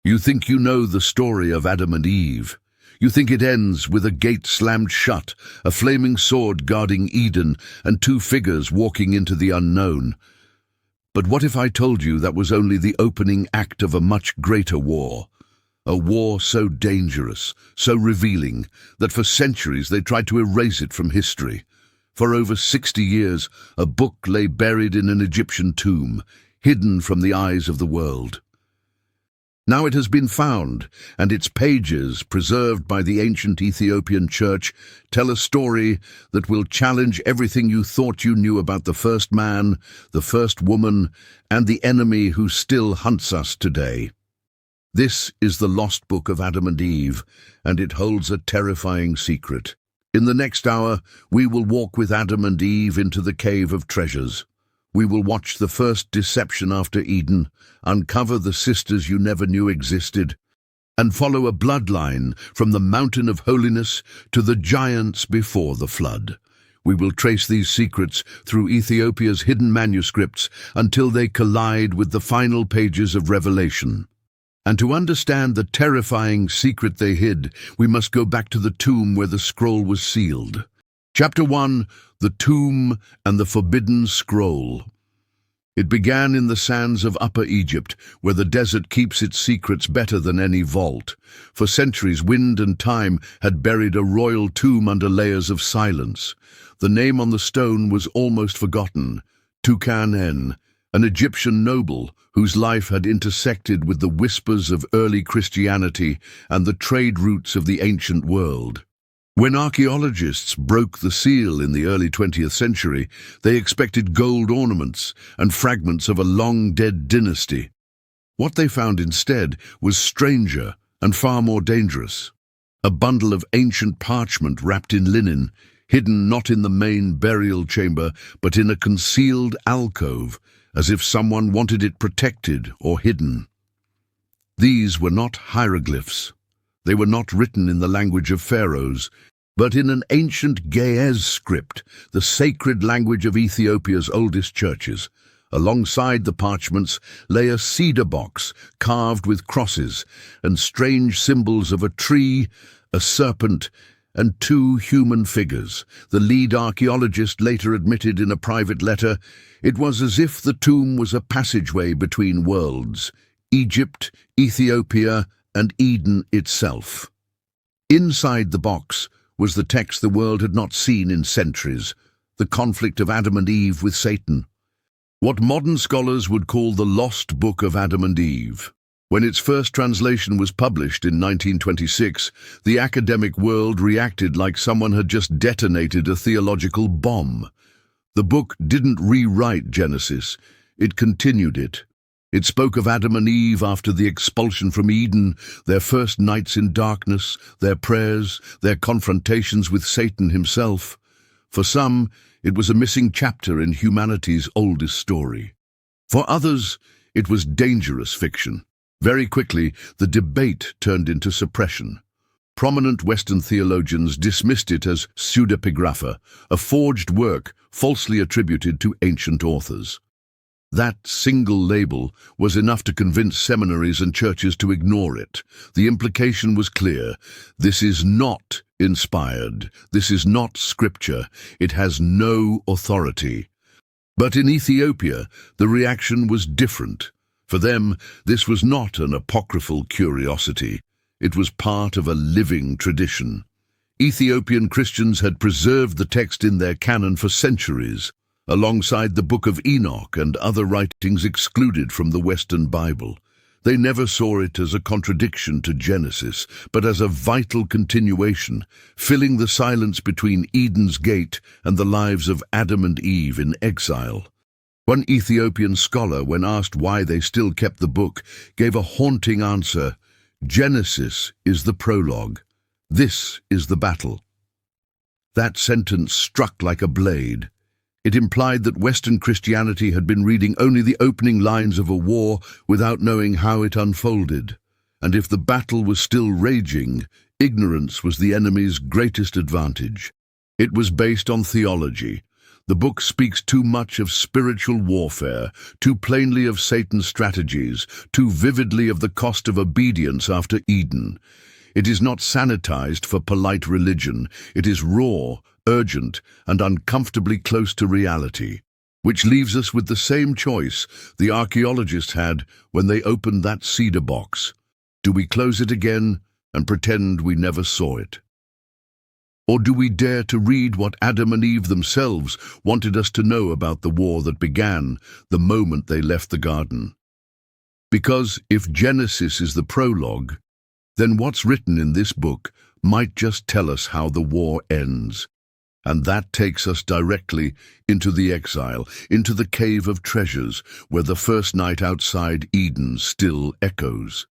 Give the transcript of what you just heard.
You think you know the story of Adam and Eve. You think it ends with a gate slammed shut, a flaming sword guarding Eden, and two figures walking into the unknown. But what if I told you that was only the opening act of a much greater war? A war so dangerous, so revealing, that for centuries they tried to erase it from history. For over 60 years, a book lay buried in an Egyptian tomb, hidden from the eyes of the world. Now it has been found, and its pages, preserved by the ancient Ethiopian church, tell a story that will challenge everything you thought you knew about the first man, the first woman, and the enemy who still hunts us today. This is the lost book of Adam and Eve, and it holds a terrifying secret. In the next hour, we will walk with Adam and Eve into the cave of treasures. We will watch the first deception after Eden, uncover the sisters you never knew existed, and follow a bloodline from the mountain of holiness to the giants before the flood. We will trace these secrets through Ethiopia's hidden manuscripts until they collide with the final pages of Revelation. And to understand the terrifying secret they hid, we must go back to the tomb where the scroll was sealed. Chapter 1, The Tomb and the Forbidden Scroll. It began in the sands of Upper Egypt, where the desert keeps its secrets better than any vault. For centuries, wind and time had buried a royal tomb under layers of silence. The name on the stone was almost forgotten, Tukan-En, an Egyptian noble whose life had intersected with the whispers of early Christianity and the trade routes of the ancient world. When archaeologists broke the seal in the early 20th century, they expected gold ornaments and fragments of a long-dead dynasty. What they found instead was stranger and far more dangerous. A bundle of ancient parchment wrapped in linen, hidden not in the main burial chamber, but in a concealed alcove, as if someone wanted it protected or hidden. These were not hieroglyphs. They were not written in the language of pharaohs, but in an ancient Ge'ez script, the sacred language of Ethiopia's oldest churches. Alongside the parchments lay a cedar box carved with crosses and strange symbols of a tree, a serpent, and two human figures. The lead archaeologist later admitted in a private letter, it was as if the tomb was a passageway between worlds, Egypt, Ethiopia, and Eden itself. Inside the box was the text the world had not seen in centuries, the conflict of Adam and Eve with Satan. What modern scholars would call the lost book of Adam and Eve. When its first translation was published in 1926, the academic world reacted like someone had just detonated a theological bomb. The book didn't rewrite Genesis, it continued it. It spoke of Adam and Eve after the expulsion from Eden, their first nights in darkness, their prayers, their confrontations with Satan himself. For some, it was a missing chapter in humanity's oldest story. For others, it was dangerous fiction. Very quickly, the debate turned into suppression. Prominent Western theologians dismissed it as Pseudepigrapha, a forged work falsely attributed to ancient authors. That single label was enough to convince seminaries and churches to ignore it. The implication was clear. This is not inspired. This is not scripture. It has no authority. But in Ethiopia, the reaction was different. For them, this was not an apocryphal curiosity. It was part of a living tradition. Ethiopian Christians had preserved the text in their canon for centuries, alongside the Book of Enoch and other writings excluded from the Western Bible. They never saw it as a contradiction to Genesis, but as a vital continuation, filling the silence between Eden's gate and the lives of Adam and Eve in exile. One Ethiopian scholar, when asked why they still kept the book, gave a haunting answer: Genesis is the prologue. This is the battle. That sentence struck like a blade. It implied that Western Christianity had been reading only the opening lines of a war without knowing how it unfolded. And if the battle was still raging, ignorance was the enemy's greatest advantage. It was based on theology. The book speaks too much of spiritual warfare, too plainly of Satan's strategies, too vividly of the cost of obedience after Eden. It is not sanitized for polite religion. It is raw, urgent, and uncomfortably close to reality. Which leaves us with the same choice the archaeologists had when they opened that cedar box. Do we close it again and pretend we never saw it? Or do we dare to read what Adam and Eve themselves wanted us to know about the war that began the moment they left the garden? Because if Genesis is the prologue, then what's written in this book might just tell us how the war ends. And that takes us directly into the exile, into the cave of treasures, where the first night outside Eden still echoes.